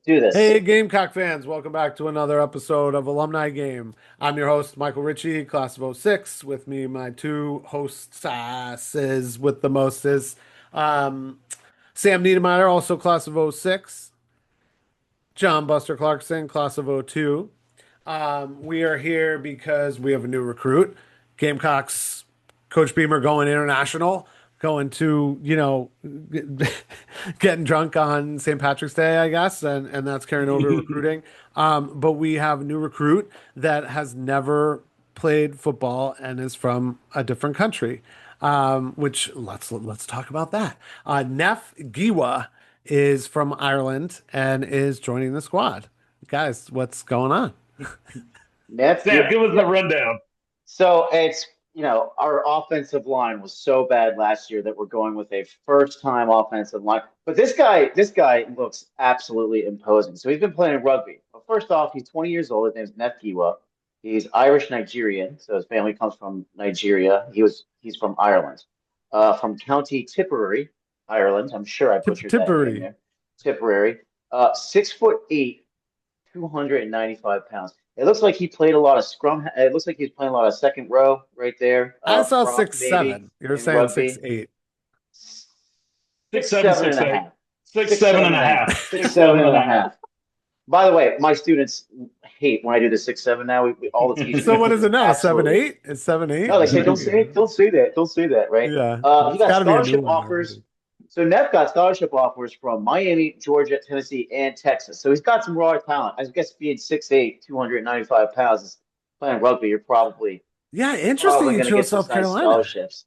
Do this. Hey, Gamecock fans, welcome back to another episode of Alumni Game. I'm your host, Michael Ritchie, class of '06. With me, my two hostesses with the mostest. Um, Sam Niedermeyer, also class of '06. John Buster Clarkson, class of '02. We are here because we have a new recruit. Gamecocks, Coach Beamer going international, going to, getting drunk on St. Patrick's Day, I guess, and that's carrying over to recruiting. But we have a new recruit that has never played football and is from a different country. Which let's talk about that. Neff Giwa is from Ireland and is joining the squad. Guys, what's going on? Neff, Sam, give us the rundown. so it's our offensive line was so bad last year that we're going with a first-time offensive line. But this guy looks absolutely imposing. So he's been playing rugby. Well, first off, he's 20 years old. His name's Neff Giwa. He's Irish Nigerian, so his family comes from Nigeria. He's from Ireland, from County Tipperary, Ireland. I'm sure I butchered that name Tipperary. there. Tipperary. 6'8", 295 pounds. It looks like he played a lot of scrum. It looks like he's playing a lot of second row right there. I saw Prop six maybe seven. You're in saying six rugby. eight. Six, Six, seven, seven and six, a eight. half. Six, Six, seven seven and a and a half. half. Six, Six, seven seven and and a a half. half. By the way, my students hate when I do the 6'7" now. All the teachers So what is just it now? Seven absolutely. eight? It's 7 8. No, they say don't say it. Don't say that. Don't say that. Right? Yeah, He it's got got to be a new scholarship one offers. already. So Neff got scholarship offers from Miami, Georgia, Tennessee, and Texas. So he's got some raw talent. I guess being 6'8", 295 pounds, is playing rugby, you're Yeah, interesting. probably You going to chose get some South nice Carolina. scholarships.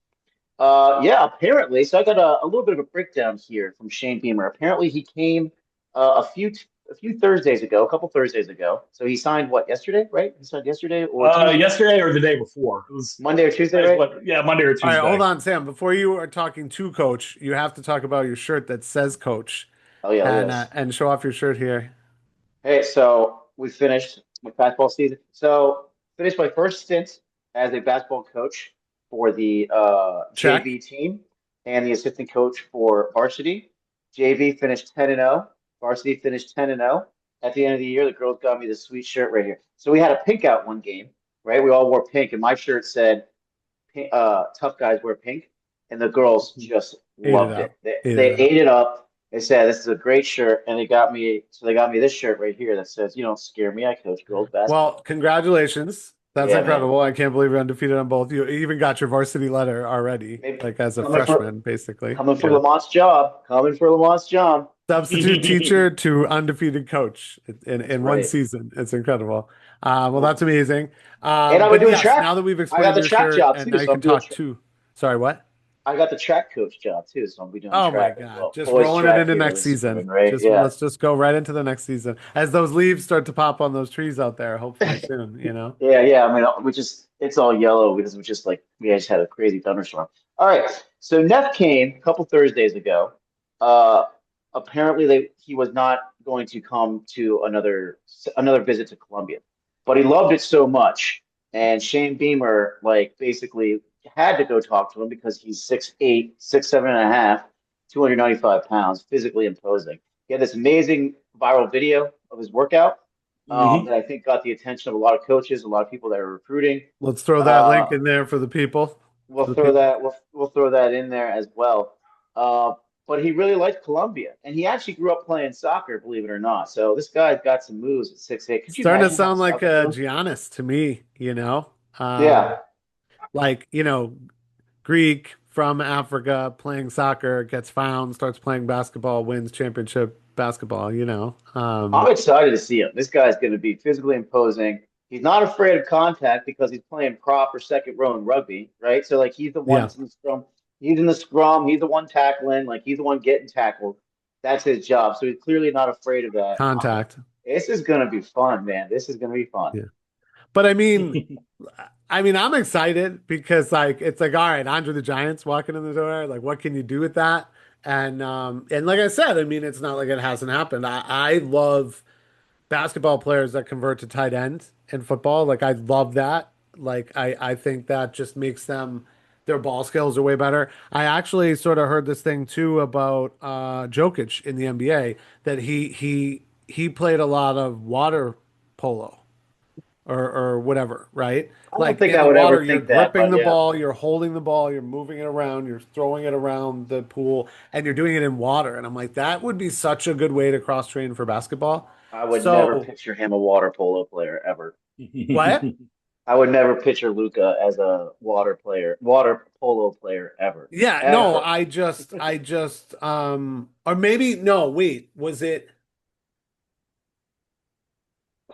Yeah, apparently. So I got a little bit of a breakdown here from Shane Beamer. Apparently, he came a few Thursdays ago, a couple Thursdays ago. So he signed what yesterday, right? He signed yesterday or Tuesday, Yesterday or the day before. It was, Monday or Tuesday, today's right? what? Yeah, Monday or All right, hold Tuesday. on, Sam. Before you are talking to Coach, you have to talk about your shirt that says Coach, Oh yeah, look at and this. show off your shirt here. Hey, so we finished with basketball season. So finished my first stint as a basketball coach for the Check. JV team and the assistant coach for varsity. JV finished 10-0. Varsity finished 10-0. At the end of the year, the girls got me this sweet shirt right here. So we had a pink out one game, right? We all wore pink, and my shirt said "Tough guys wear pink," and the girls just Ate it loved up. it. They, Ate it they up. ate it up. They said this is a great shirt, and they got me this shirt right here that says, "You don't scare me. I coach girls Well, basketball." congratulations. That's Yeah, man. incredible. I can't believe you're undefeated on both. You even got your varsity letter already, Maybe like as a coming for freshman, basically. coming for Yeah. Lamont's job. Coming for Lamont's job. Substitute teacher to undefeated coach That's in one right. season. It's incredible. Well, Cool. that's amazing. And I've been But doing yes, track. now that we've I got explained the your track shirt job and too, now you so I'm can doing. talk to, sorry, what? I got the track coach job too, so I'll be doing Oh my track as God. well. Just Boys rolling it track into here next this spring, season. right? Just Yeah. let's just go right into the next season. As those leaves start to pop on those trees out there, hopefully soon, you know? Yeah. I mean, it's all yellow because we just had a crazy thunderstorm. All right. So Neff came a couple Thursdays ago. Uh, Apparently he was not going to come to another visit to Columbia, but he loved it so much, and Shane Beamer basically had to go talk to him because he's 6'8", 6'7.5", 295 pounds, physically imposing. He had this amazing viral video of his workout hmm that I think got the attention of a lot of coaches, a lot of people that are recruiting. Let's throw that link Uh, in there for the people. we'll For the throw people. that we'll throw that in there as well. But he really liked Columbia, and he actually grew up playing soccer, believe it or not. So this guy's got some moves at 6'8". Could you Starting to imagine playing sound like soccer for him? Giannis to me, you know? Um, Yeah, like, Greek from Africa playing soccer, gets found, starts playing basketball, wins championship basketball, you know. I'm excited to see him. This guy's going to be physically imposing. He's not afraid of contact because he's playing prop or second row in rugby, right? So he's the one Yeah, that's in the scrum. He's in the scrum. He's the one tackling. He's the one getting tackled. That's his job. So he's clearly not afraid of that. contact. This is going to be fun, man. This is going to be fun. Yeah. But I mean, I'm excited because it's like, all right, Andre the Giant's walking in the door. Like, what can you do with that? And like I said, I mean, it's not like it hasn't happened. I love basketball players that convert to tight end in football. Like, I love that. Like, I think that just makes their ball skills are way better. I actually sort of heard this thing too about Jokic in the NBA that he played a lot of water polo or whatever, right? I don't Like think in I the would ever water, you're think that, gripping but the yeah, ball, you're holding the ball, you're moving it around, you're throwing it around the pool, and you're doing it in water. And I'm like, that would be such a good way to cross train for basketball. I would never So, picture him a water polo player ever. what? I would never picture Luca as a water polo player ever, Yeah, no, ever. or maybe, no, wait, was it,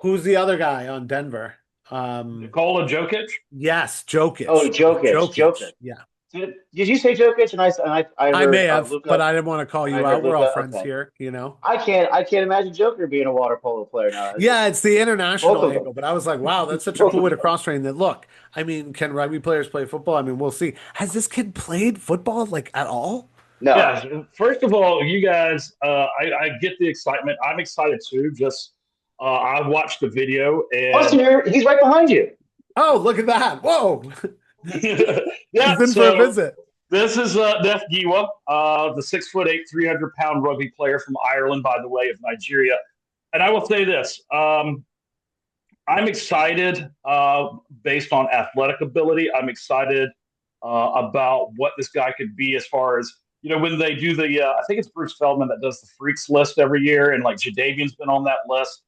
who's the other guy on Denver? Nikola Jokic. Yes, Oh, Jokic. Jokic, Jokic. Jokic. Yeah. Did you say Jokic? And I I may heard have, but Luca, I didn't want to call and I you heard out. We're all Luca. friends Okay, here, you know? I can't imagine Joker being a water polo player now. Yeah, it's the Both international of them, angle, but I was like, wow, that's such a both cool way of to them. cross train that. Look, I mean, can rugby players play football? I mean, we'll see. Has this kid played football like at all? No, Yeah. First of all, you guys, I get the excitement. I'm excited too. Just I watched the video plus and he's right behind you. Oh, look at that. Whoa. yeah. He's in for a So visit. this is Neff Giwa, the 6'8", 300-pound rugby player from Ireland, by the way, of Nigeria. And I will say this: I'm excited based on athletic ability. I'm excited about what this guy could be as far as, when they do I think it's Bruce Feldman that does the freaks list every year, and like Jadavian's been on that list.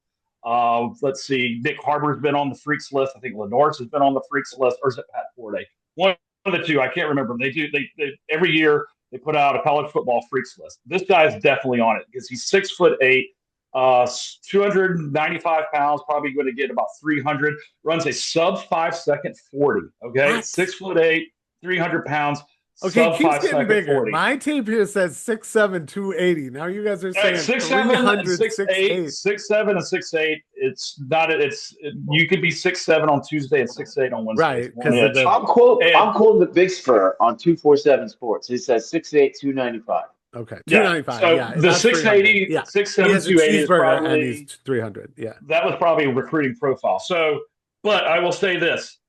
Let's see, Nick Harbor's been on the freaks list. I think Lenore's has been on the freaks list, or is it Pat Forday? One of the two, I can't remember. They every year they put out a college football freaks list. This guy is definitely on it because he's 6'8", 295 pounds, probably going to get about 300. Runs a sub 5 second 40. Okay, What? 6'8", 300 pounds, Okay, it sub keeps five getting second bigger. 40. My tape here says 6'7", 280. Now you guys are At saying 6'7" and 300, 6'8", 6'8". 6'7" and 6'8". It's not. You could be 6'7" on Tuesday and 6'8" on Wednesday. It's Right, one because of inch. the And I'm quoting the Big Spur on 247 Sports. It says 6'8", 295. okay, yeah, 295. so Yeah, the that's 300. 680, Yeah, he 6'7", has a 280 is cheeseburger and he's probably 300. Yeah. that was probably a recruiting profile. So, but I will say this: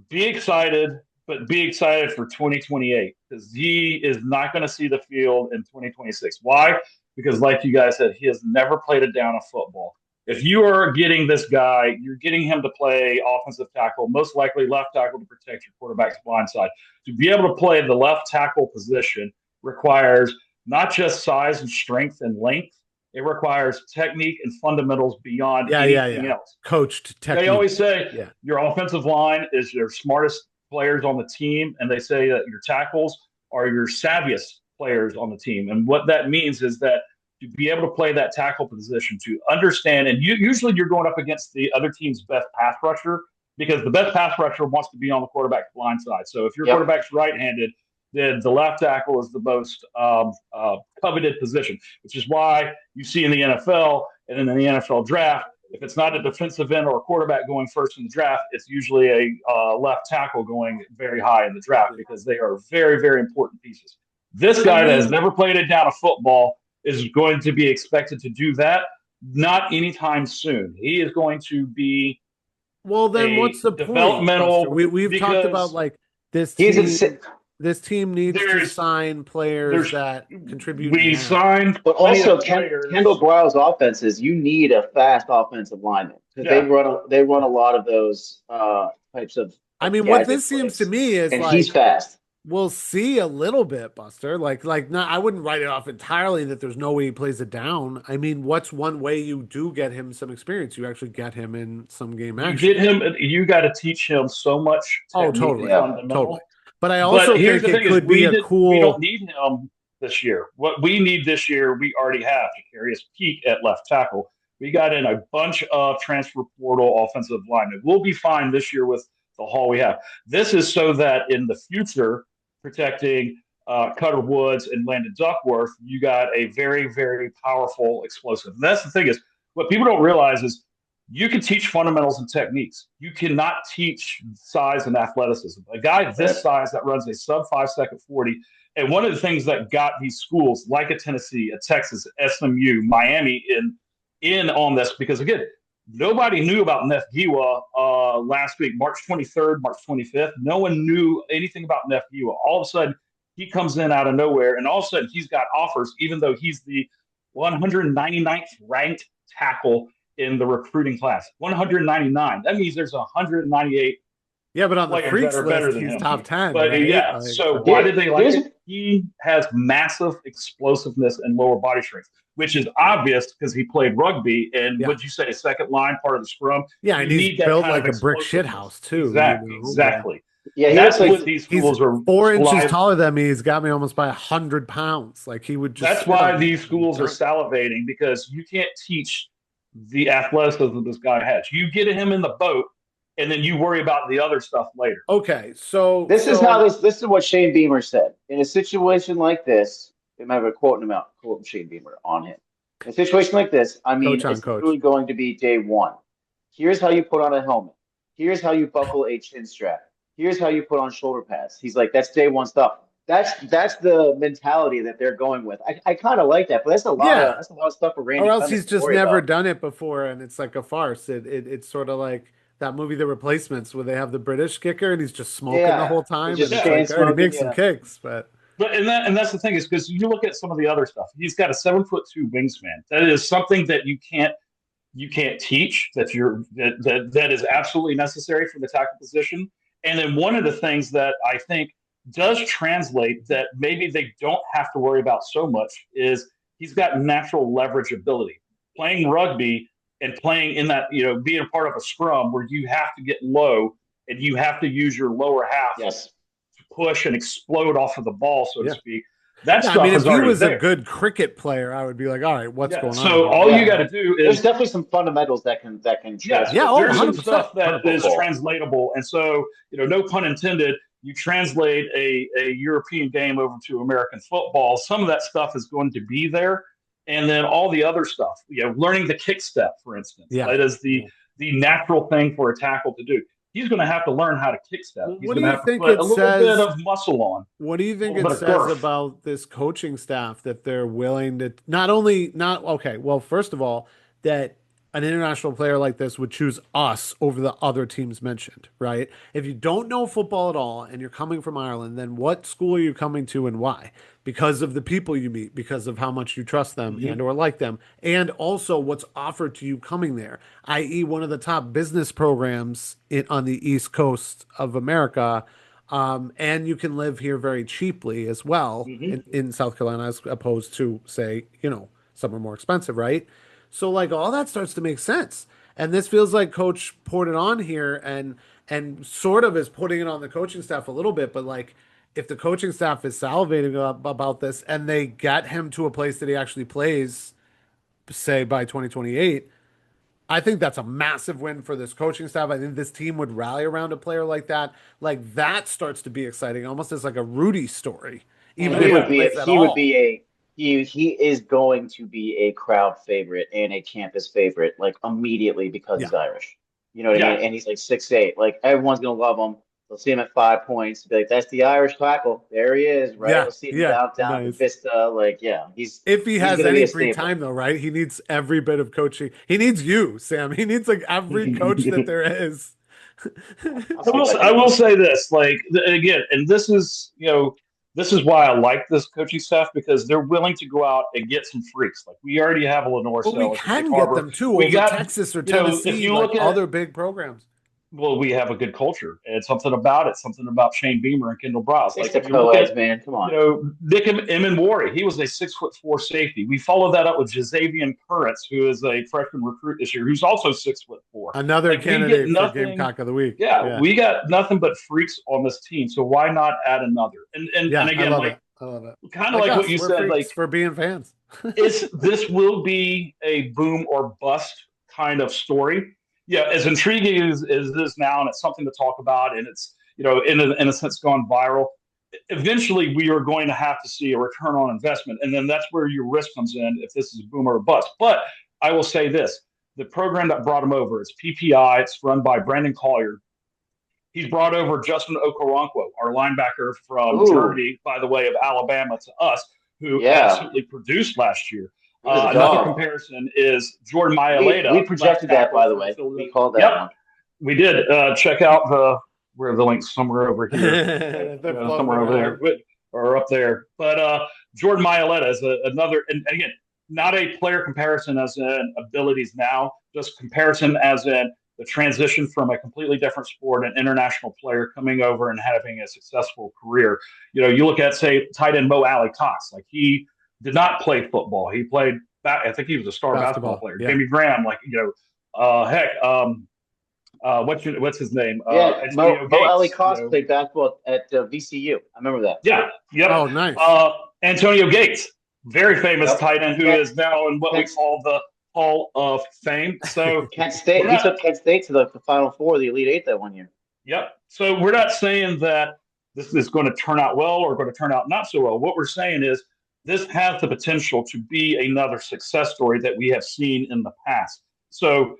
be excited, but be excited for 2028 because he is not going to see the field in 2026. Why? Because, like you guys said, he has never played a down of football. If you are getting this guy, you're getting him to play offensive tackle, most likely left tackle to protect your quarterback's blind side. To be able to play the left tackle position requires not just size and strength and length, it requires technique and fundamentals beyond anything Yeah. else. Coached They technique. always say Yeah. your offensive line is your smartest players on the team, and they say that your tackles are your savviest players on the team. And what that means is that to be able to play that tackle position, to understand, and usually you're going up against the other team's best pass rusher because the best pass rusher wants to be on the quarterback's blind side. So if your Yep. quarterback's right-handed, then the left tackle is the most coveted position, which is why you see in the NFL and in the NFL draft, if it's not a defensive end or a quarterback going first in the draft, it's usually a left tackle going very high in the draft because they are very, very important pieces. This I guy that has mean, never played it down a football is going to be expected to do that not anytime soon. He is going to be well, then a what's the point, Buster? developmental We've talked about because like this He's at team. This team needs to there's sign players there's that contribute we now. signed But plenty also, of Kendall players. Briles' offenses, you need a fast offensive lineman because Yeah, they run a lot of those types I of mean, what gadget this seems to plays, me is and he's like fast. we'll see a little bit, Buster. Like not, I wouldn't write it off entirely that there's no way he plays it down. I mean, what's one way you do get him some experience? You actually get him in some game you action. get him. You got to teach him so much Oh, technique and totally, Yeah. totally. fundamental. But I But also here's think the it thing: is could be a we don't cool. need him this year. What we need this year, we already have to carry his peak at left tackle. We got in a bunch of transfer portal offensive linemen. We'll be fine this year with the haul we have. This is so that in the future, protecting Cutter Woods and Landon Duckworth, you got a very, very powerful explosive. And that's the thing is, what people don't realize is you can teach fundamentals and techniques. You cannot teach size and athleticism. A guy this size that runs a sub 5 second 40. And one of the things that got these schools like a Tennessee, a Texas, SMU, Miami in on this, because again, nobody knew about Neff Giwa last week, March 23rd, March 25th. No one knew anything about Neff Giwa. All of a sudden, he comes in out of nowhere, and all of a sudden, he's got offers, even though he's the 199th ranked tackle in the recruiting class. 199. That means there's 198 Yeah, but on the players that freaks are better list, than he's him. top 10, But right? yeah, Like, so why did they like Here's it? He has massive explosiveness and lower body strength, which is obvious because he played rugby. And Yeah. would you say second line, part of the scrum? Yeah, You and he's need that built kind like of a brick shit explosiveness. house too. Exactly, You know? exactly. Yeah, he That's looks like what these He's schools are. 4 inches Saliv- taller than me. He's got me almost by 100 pounds. Like he would just That's sit on why me these schools are drunk. salivating because you can't teach the athleticism this guy has. You get him in the boat, and then you worry about the other stuff later. Okay, so this is how this is what Shane Beamer said. In a situation like this, they might have a quoting Shane Beamer on him. In a situation like this, I mean, coach on it's coach. literally going to be day one. Here's how you put on a helmet. Here's how you buckle a chin strap. Here's how you put on shoulder pads. He's like, that's day one stuff. That's the mentality that they're going with. I kind of like that, but that's a lot of stuff for Randy Or else Clemens he's to just worry never about. done it before, and it's like a farce. It's sort of like that movie, The Replacements, where they have the British kicker and he's just smoking the whole time, just and it's chain like, all right, he smoking, makes some kicks, but And that's the thing is because you look at some of the other stuff. He's got a 7'2" wingspan. That is something that you can't teach. That is absolutely necessary for the tackle position. And then one of the things that I think does translate that maybe they don't have to worry about so much is he's got natural leverage ability. Playing rugby and playing in that, being a part of a scrum where you have to get low and you have to use your lower half Yes. to push and explode off of the ball, so to Yeah. speak. That yeah, stuff I mean, if is he already was a there. good cricket player, I would be like, all right, what's going on So here? all you got to do There's is definitely some fundamentals that can yes, transfer. Yeah, oh, there's some 100%. stuff that is 100%. translatable, and so no pun intended. You translate a European game over to American football. Some of that stuff is going to be there, and then all the other stuff. Learning the kick step, for instance, Yeah. that is the natural thing for a tackle to do. He's going to have to learn how to kick step. He's What going do to you have to think put it a little says? bit of muscle on. What do you think A it little bit of says girth. about this coaching staff that they're willing to okay, well, first of all, that an international player like this would choose us over the other teams mentioned, right? If you don't know football at all and you're coming from Ireland, then what school are you coming to and why? Because of the people you meet, because of how much you trust them and or like them, and also what's offered to you coming there, i.e. one of the top business programs on the East Coast of America. And you can live here very cheaply as well in South Carolina as opposed to, say, somewhere more expensive, right? So like all that starts to make sense. And this feels like Coach poured it on here and sort of is putting it on the coaching staff a little bit, but like if the coaching staff is salivating about this and they get him to a place that he actually plays, say by 2028, I think that's a massive win for this coaching staff. I think this team would rally around a player like that. Like that starts to be exciting, almost as like a Rudy story, even if he plays at all. He is going to be a crowd favorite and a campus favorite like immediately because he's Irish. You know what I mean? And he's like 6'8". Like everyone's gonna love him. They'll see him at 5 points. Be like, that's the Irish tackle. There he is, right? They'll see him down the nice. Vista. Like, if he has gonna any free time though, right? He needs every bit of coaching. He needs you, Sam. He needs like every coach that there is. I will say this, like again, and this is why I like this coaching staff because they're willing to go out and get some freaks. Like we already have a Lenore. But we can get them too over Texas or Tennessee, if you like look at other big programs. Well, we have a good culture, and something about Shane Beamer and Kendall Browse. Like Like the co-eds, man. Come on. Nick Emenwari, he was a 6'4" safety. We followed that up with Jazavian Currents, who is a freshman recruit this year, who's also 6'4". Another candidate for Gamecock of the Week. Yeah, we got nothing but freaks on this team, so why not add another? And again, I love it. Kind of like what you said, like for being fans. this will be a boom or bust kind of story. Yeah, as intriguing as it is now, and it's something to talk about, and it's in a sense gone viral. Eventually, we are going to have to see a return on investment, and then that's where your risk comes in if this is a boom or a bust. But I will say this: the program that brought him over, it's PPI. It's run by Brandon Collier. He's brought over Justin Okoronkwo, our linebacker from Germany, by the way, of Alabama to us, who absolutely produced last year. Another comparison is Jordan Mailata. We projected that, by the way. We called that one. We did. Check out the link's somewhere over here, somewhere over there, or up there. But Jordan Mailata is another. And again, not a player comparison as in abilities now, just comparison as in the transition from a completely different sport, an international player coming over and having a successful career. You look at, say, tight end Mo Alley Cox. Like, he did not play football. He played, I think he was a star basketball player. Yeah. Jamie Graham, what's his name? Mo Alley Cox played basketball at VCU. I remember that. Yeah. Yep. Oh, nice. Antonio Gates, very famous tight end who is now in what we call the Hall of Fame. So Kent State. He took Kent State to the Final Four, the Elite Eight that one year. Yep. So we're not saying that this is going to turn out well or going to turn out not so well. What we're saying is this has the potential to be another success story that we have seen in the past. So,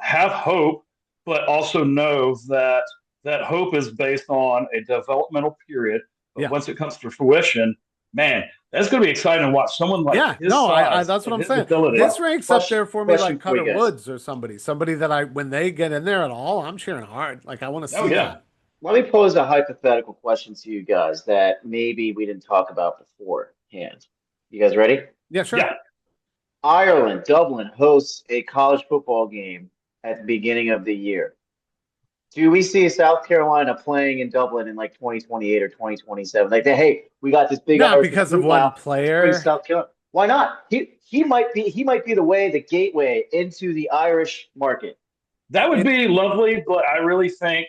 have hope, but also know that that hope is based on a developmental period. But once it comes to fruition, man, that's going to be exciting to watch someone like his size that's what I'm saying. ability. This ranks up there for me like Cutter you guys. Woods or somebody that when they get in there at all, I'm cheering hard. Like, I want to see that. Let me pose a hypothetical question to you guys that maybe we didn't talk about beforehand. You guys ready? Yeah, sure. Yeah. Ireland, Dublin hosts a college football game at the beginning of the year. Do we see South Carolina playing in Dublin in like 2028 or 2027? Like, hey, we got this big. Not because of one player. South Carolina. Why not? He might be the gateway into the Irish market. That would be lovely, but I really think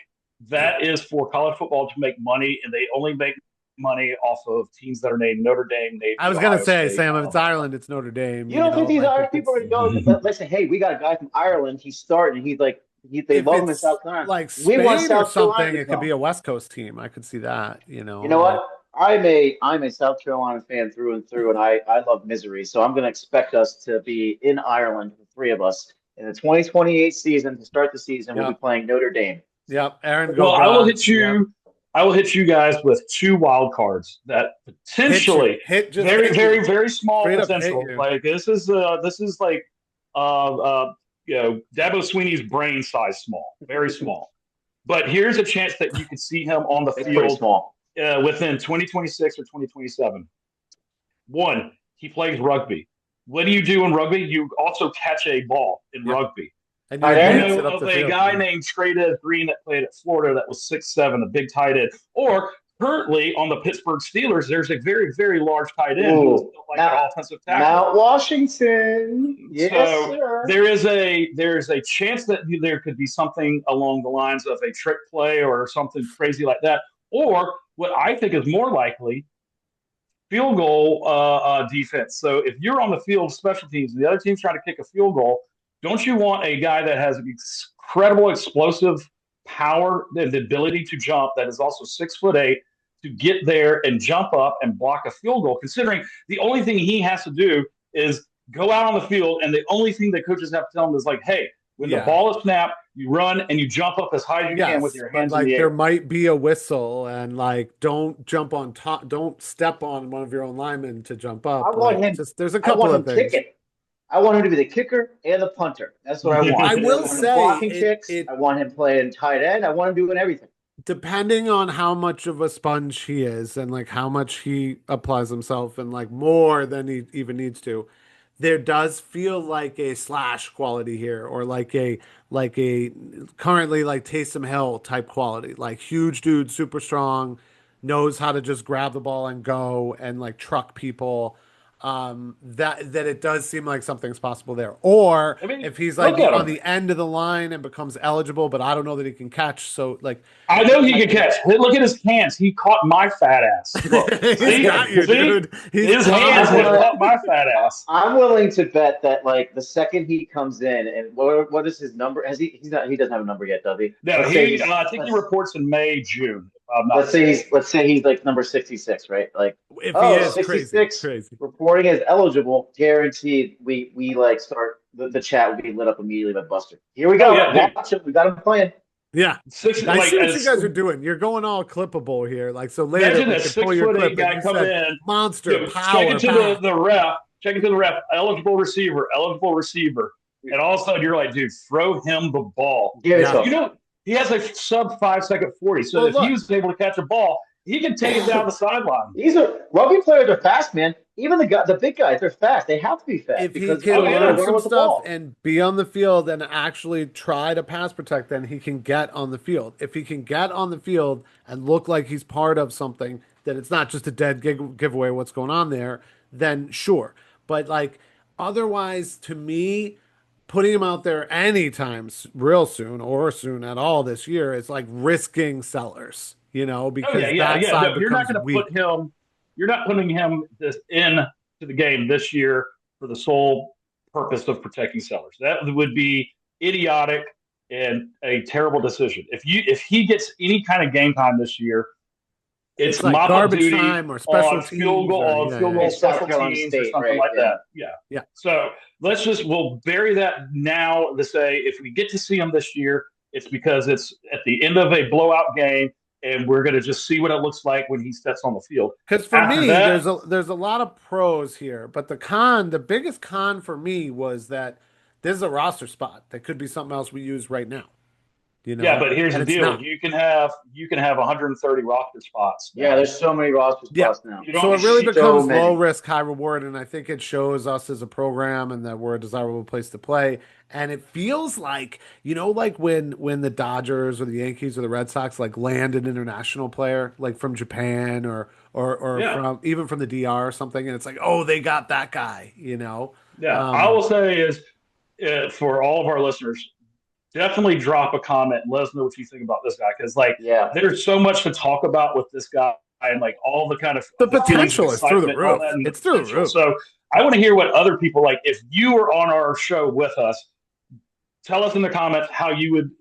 that is for college football to make money, and they only make money off of teams that are named Notre Dame. I was going to say, Sam, if it's Ireland, it's Notre Dame. You don't think these Irish people are going to go? Let's say, hey, we got a guy from Ireland. He's starting. He's like, they love him in South Carolina. Like Spain or something, it could be a West Coast team. I could see that. You know what? I'm a South Carolina fan through and through, and I love misery. So I'm going to expect us to be in Ireland, the three of us, in the 2028 season. To start the season, we'll be playing Notre Dame. Yep, Aaron. Well, I will hit you. Yep. I will hit you guys with two wild cards that potentially hit very, very, very small potential. Like this is like Dabo Sweeney's brain size small, very small. But here's a chance that you could see him on the field within 2026 or 2027. One, he plays rugby. What do you do in rugby? You also catch a ball in rugby. And I know of a guy named Trey Green that played at Florida that was 6'7", a big tight end. Or currently on the Pittsburgh Steelers, there's a very, very large tight end who's like an offensive tackle. Mount Washington. Yes, so sir. There is a chance that there could be something along the lines of a trick play or something crazy like that. Or what I think is more likely, field goal defense. So if you're on the field, special teams, and the other team's trying to kick a field goal, don't you want a guy that has incredible explosive power and the ability to jump that is also 6'8" to get there and jump up and block a field goal, considering the only thing he has to do is go out on the field, and the only thing that coaches have to tell him is like, hey, when the ball is snapped, you run and you jump up as high as you can with your hands in the air. There might be a whistle, and don't jump on top, don't step on one of your own linemen to jump up. I want him. There's a couple of things. Kicking. I want him to be the kicker and the punter. That's what I want. I will say, blocking kicks. I want him playing tight end. I want him doing everything. Depending on how much of a sponge he is, and like how much he applies himself, and like more than he even needs to, there does feel like a Slash quality here, or like a currently like Taysom Hill type quality, like huge dude, super strong, knows how to just grab the ball and go and like truck people. That it does seem like something's possible there. Or if he's like on the end of the line and becomes eligible, but I don't know that he can catch. So like, I know he can catch. Look at his hands. He caught my fat ass. He's got you, dude. His hands have caught my fat ass. I'm willing to bet that like the second he comes in, and what is his number? He doesn't have a number yet, does he? No, I think he reports in May, June. Let's say he's like number 66, right? Like if he is 66, crazy. Reporting as eligible, guaranteed. We like start the chat will be lit up immediately by Buster. Here we go. Watch it. We got him playing. Yeah, I see what you guys are doing. You're going all clippable here. Like so later, imagine a 6'8" guy come in, monster power. Check into the ref. Check into the ref. Eligible receiver. And all of a sudden, you're like, dude, throw him the ball. Yeah. He has a sub 5 second 40. So if he was able to catch a ball, He can take it down the sideline. Rugby players are fast, man. Even the big guys, they're fast. They have to be fast If he because can they're learn running some with the stuff ball. and be on the field and actually try to pass protect, then he can get on the field. If he can get on the field and look like he's part of something, that it's not just a dead giveaway what's going on there, then sure. But like otherwise, to me, putting him out there anytime real soon or soon at all this year is like risking sellers, because that side No, you're not becomes going to weak. put him. You're not putting him this into the game this year for the sole purpose of protecting sellers. That would be idiotic and a terrible decision. If he gets any kind of game time this year, it's like mop up garbage duty time or special on field teams goal, It's South special Carolina teams, or State, something right? like Yeah. that. Yeah. So we'll bury that now to say if we get to see him this year, it's because it's at the end of a blowout game, and we're going to just see what it looks like when he steps on the field. Because for me, there's a lot of pros here, but the biggest con for me was that this is a roster spot that could be something else we use right now. Yeah, but here's the deal: you can have 130 roster spots. Yeah, there's so many roster spots now. So it really becomes low risk, high reward, and I think it shows us as a program and that we're a desirable place to play. And it feels like, like when the Dodgers or the Yankees or the Red Sox like land an international player, like from Japan or from even from the DR or something, and it's like, oh, they got that guy, Yeah, I will say is for all of our listeners, definitely drop a comment and let us know what you think about this guy, because there's so much to talk about with this guy and like all the kind of the potential is through the roof. It's through the roof. So I want to hear what other people like. If you were on our show with us, tell us in the comments how you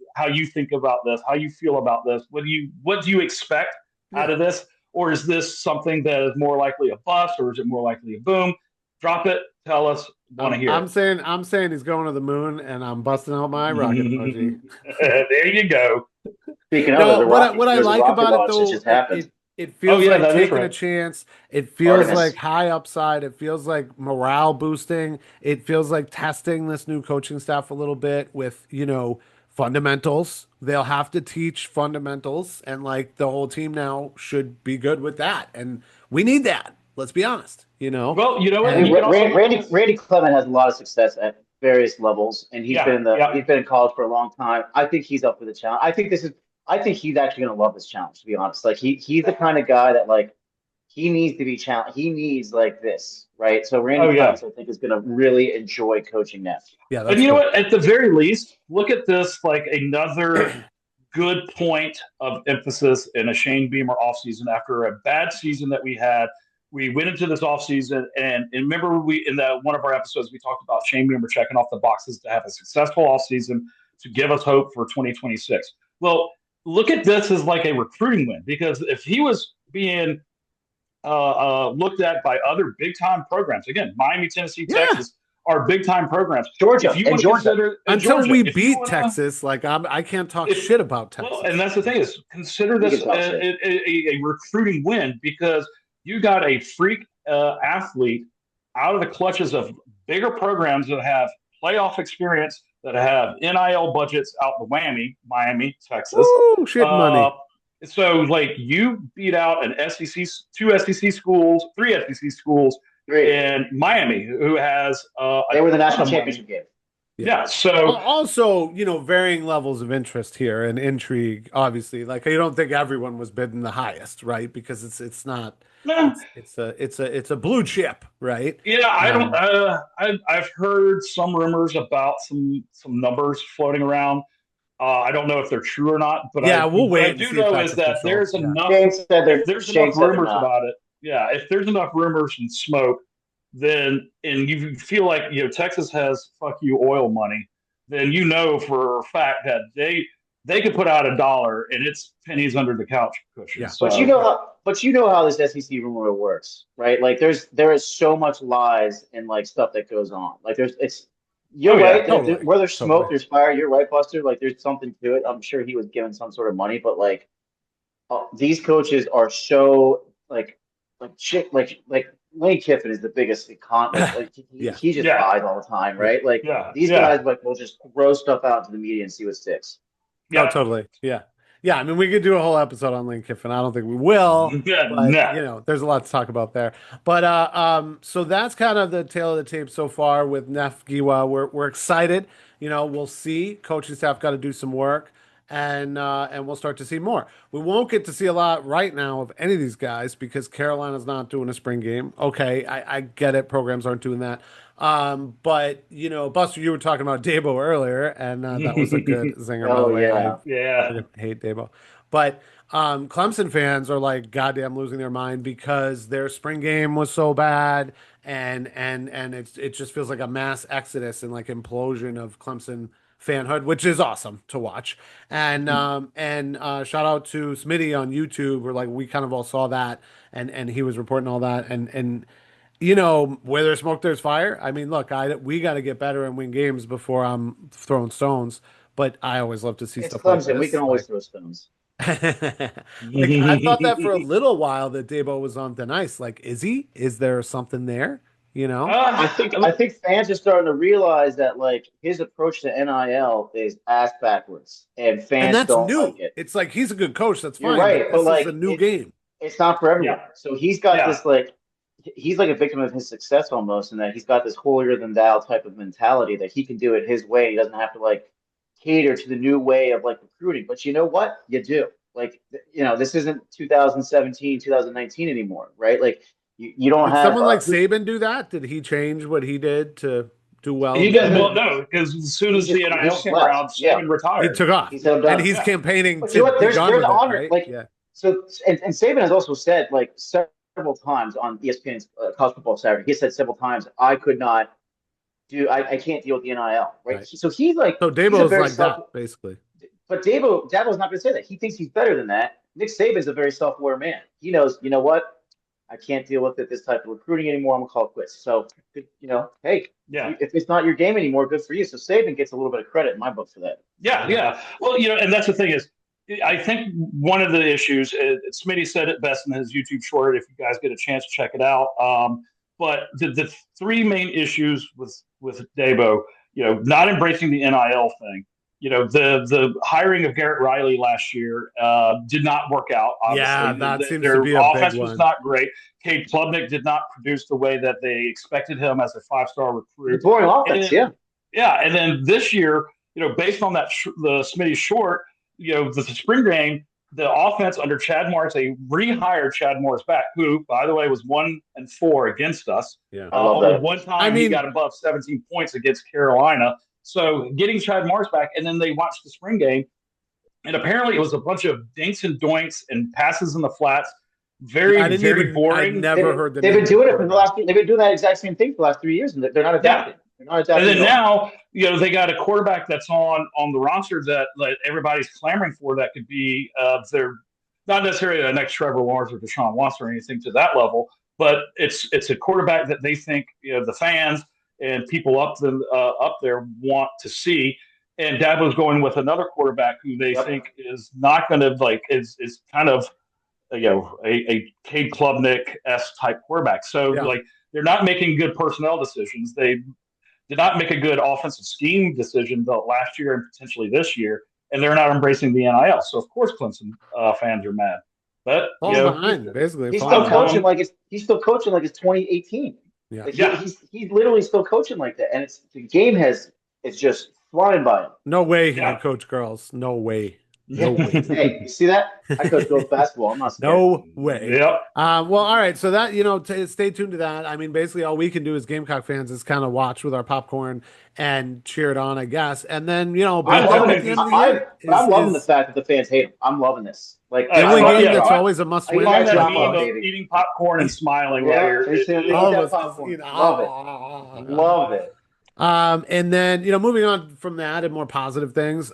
think about this, how you feel about this. What do you expect out of this, or is this something that is more likely a bust, or is it more likely a boom? Drop it. Tell us. Want to hear? I'm saying he's going to the moon, and I'm busting out my rocket emoji. There you go. Speaking of, what I like about it though, it feels like taking a chance. It feels like high upside. It feels like morale boosting. It feels like testing this new coaching staff a little bit with fundamentals. They'll have to teach fundamentals, and like the whole team now should be good with that, and we need that. Let's be honest. Well, you know what? Randy Clement has a lot of success at various levels, and he's been in college for a long time. I think he's up for the challenge. I think he's actually going to love this challenge, to be honest. Like he's the kind of guy that like he needs to be challenged. He needs like this, right? So Randy Clement, I think, is going to really enjoy coaching Neff. Yeah, and you know what? At the very least, look at this like another good point of emphasis in a Shane Beamer offseason after a bad season that we had. We went into this offseason, and remember one of our episodes, we talked about Shane Beamer checking off the boxes to have a successful offseason to give us hope for 2026. Well, look at this as like a recruiting win, because if he was being looked at by other big-time programs, again, Miami, Tennessee, Texas are big-time programs. Georgia, until we beat Texas, like I can't talk shit about Texas. Well, and that's the thing is, consider this a recruiting win, because you got a freak athlete out of the clutches of bigger programs that have playoff experience, that have NIL budgets out the whammy, Miami, Texas. Ooh, shit money. So, like, you beat out two SEC schools, three SEC schools, and Miami, who has they were the national championship game. Yeah. So also, varying levels of interest here and intrigue. Obviously, like I don't think everyone was bidding the highest, right? Because it's not. It's a blue chip, right? Yeah, I don't. I've heard some rumors about some numbers floating around. I don't know if they're true or not, but we'll wait. What I do know is that there's enough. There's enough rumors about it. Yeah, if there's enough rumors and smoke, then and you feel like Texas has fuck you oil money, then for a fact that they could put out $1 and it's pennies under the couch cushion. Yeah. So, but you know how this SEC rumor works, right? Like there is so much lies and like stuff that goes on. Like you're right. Totally. Where there's smoke, there's fire. You're right, Buster. Like there's something to it. I'm sure he was given some sort of money, but like these coaches are so like Lane Kiffin is the biggest he just lies all the time, right? Like these guys will just throw stuff out to the media and see what sticks. Yeah, totally. Yeah. Yeah, I mean, we could do a whole episode on Lane Kiffin. I don't think we will, but No. there's a lot to talk about there. But so that's kind of the tail of the tape so far with Neff Giwa. We're excited. We'll see. Coaching staff got to do some work, and we'll start to see more. We won't get to see a lot right now of any of these guys because Carolina's not doing a spring game. Okay, I get it. Programs aren't doing that. But Buster, you were talking about Dabo earlier, and that was a good zinger, by the Oh way. I yeah. Yeah. fucking hate Dabo. But Clemson fans are like goddamn losing their mind because their spring game was so bad, and it just feels like a mass exodus and like implosion of Clemson fanhood, which is awesome to watch. And shout out to Smitty on YouTube, where like we kind of all saw that, and he was reporting all that, and where there's smoke, there's fire. I mean, look, we got to get better and win games before I'm throwing stones. But I always love to see It's stuff like Clemson. We can this. always throw stones. Like I thought that for a little while that Dabo was on thin ice. Like, is he? Is there something there? You know? I think fans are starting to realize that like his approach to NIL is ass backwards, and And fans that's don't like new. it. It's like he's a good coach, that's You're fine, but right, but this is a like new game. it's not for everyone. Yeah. So he's got Yeah. this like he's like a victim of his success almost, in that he's got this holier than thou type of mentality that he can do it his way. He doesn't have to like cater to the new way of like recruiting. But you know what? You do. Like this isn't 2017, 2019 anymore, right? Like you don't Did have someone like Saban do that? Did he change what he did to do well He in doesn't. spring Well, games? no, because as soon he as just the he NIL just came left. around, Yeah. Saban He retired. took off. He said I'm And done. he's Yeah. campaigning But you to know what? be There's done there's with it, honor. right? Like Yeah. so, and Saban has also said like several times on ESPN's College Football Saturday. He said several times, I could not do. I can't deal with the NIL. Right. Right. So he's like So he's a Dabo's very like self. that, basically. But Dabo's not going to say that. He thinks he's better than that. Nick Saban's a very self-aware man. He knows. You know what? I can't deal with this type of recruiting anymore. I'm gonna call it quits. So hey, Yeah. if it's not your game anymore, good for you. So Saban gets a little bit of credit in my book for that. Yeah. Yeah. Well, and that's the thing is, I think one of the issues, Smitty said it best in his YouTube short. If you guys get a chance to check it out, but the three main issues with Dabo, not embracing the NIL thing. The hiring of Garrett Riley last year did not work out. Yeah, Obviously, that seems to their be a big offense was one. not great. Cade Klubnik did not produce the way that they expected him as a five-star The recruit. boring And offense, then, yeah. yeah, and then this year, based on that the Smitty short, the spring game, the offense under Chad Morris, they rehired Chad Morris back, who, by the way, was 1-4 against us. Yeah. I love Only that. one I time he mean, got above 17 points against Carolina. So getting Chad Morris back, and then they watched the spring game, and apparently it was a bunch of dinks and doinks and passes in the flats. I Very, didn't very even, I boring. never heard the They've name been of the doing it for the quarterback. last. They've been doing that exact same thing for the last 3 years, and they're not Yeah. adapting. They're not And adapting then at all. now, they got a quarterback that's on the roster that everybody's clamoring for. That could be their not necessarily the next Trevor Lawrence or Deshaun Watson or anything to that level, but it's a quarterback that they think the fans and people up there want to see. And Dabo's going with another quarterback who they Yep. think is not going to is kind of a Cade Klubnik s type quarterback. So Yeah. they're not making good personnel decisions. They did not make a good offensive scheme decision last year and potentially this year, and they're not embracing the NIL. So of course Clemson fans are mad. But Falling behind, basically. He's Falling still behind. coaching like it's 2018. Yeah. Like Yeah. he's literally still coaching like that, and the game it's just flying by him. No way he Yeah. can coach girls. No way. No way. Hey, you see that? I coach girls basketball. I'm not scared. No way. Yep. Well, all right. So that, stay tuned to that. I mean, basically all we can do as Gamecock fans is kind of watch with our popcorn and cheer it on, I guess. And then, I'm but loving then at it. the end of the year I'm loving the is fact that the fans hate him. I'm loving this. Like the only I- game yeah, that's I- always a must I win. Find that drop meme off, of baby. eating popcorn and smiling while Yeah, you're. they eat All that of us popcorn. just, Love it. And then, moving on from that and more positive things.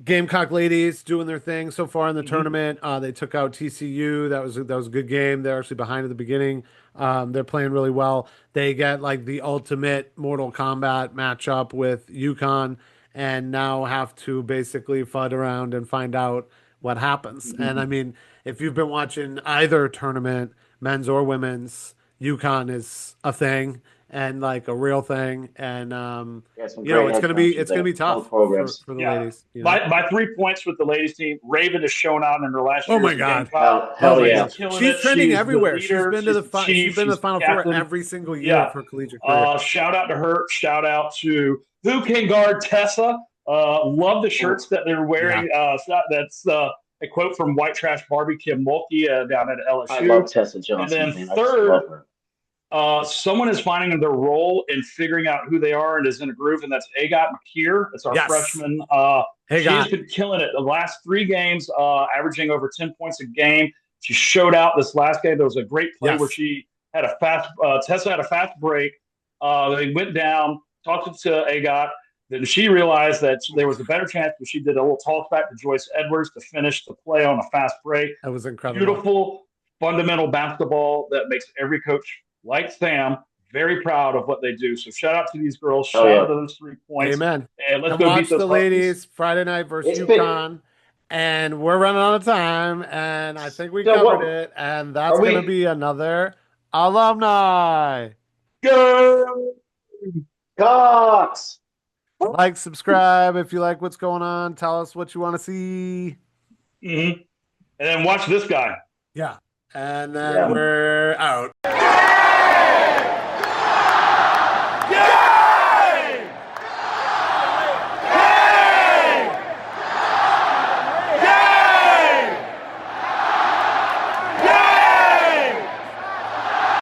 Gamecock ladies doing their thing so far in the tournament. They took out TCU. That was a good game. They're actually behind at the beginning. They're playing really well. They get like the ultimate Mortal Kombat matchup with UConn, and now have to basically fud around and find out what happens. And I mean, if you've been watching either tournament, men's or women's, UConn is a thing, and like a real thing. And Yeah, some you know, great head coaches it's gonna there. be All the tough programs. for the Yeah. ladies. You know? My 3 points with the ladies team. Raven has shown out in her last Oh year my as a God. Gamecock. Oh Hell my She's yeah. God. killing She's it. trending She's the everywhere. She's leader. been to She's the the chief. she's been to She's the the Final Four captain. every single year of Yeah. her collegiate career. Shout out to her. Shout out to who can guard Tessa. Love the shirts that they're Yeah. wearing. That's a quote from White Trash Barbie Kim Mulkey down at I LSU. love Tessa And Johnson, then man. I just love third, her. someone is finding their role and figuring out who they are and is in a groove, and that's Agat McKeer. It's our Yes. freshman. Hey, She has God. been killing it the last 3 games, averaging over 10 points a game. She showed out this last game. There was a great play where Yes. she had a fast, Tessa had a fast break. They went down, talked to Agat. Then she realized that there was a better chance, but she did a little talk back to Joyce Edwards to finish the play on a fast break. That was incredible. Beautiful, fundamental basketball that makes every coach like Sam very proud of what they do. So shout out to these girls. Oh, Shout yeah. out to those 3 points. Amen. And let's And go watch beat those the Huskies. ladies Friday night versus It's been UConn. And we're running out of time, and I think we so covered what it. And that's are going to we be another alumni. Go! Cox? Like, subscribe if you like what's going on. Tell us what you want to see. Mm-hmm. And then watch this guy. Yeah. And then Yeah. we're out.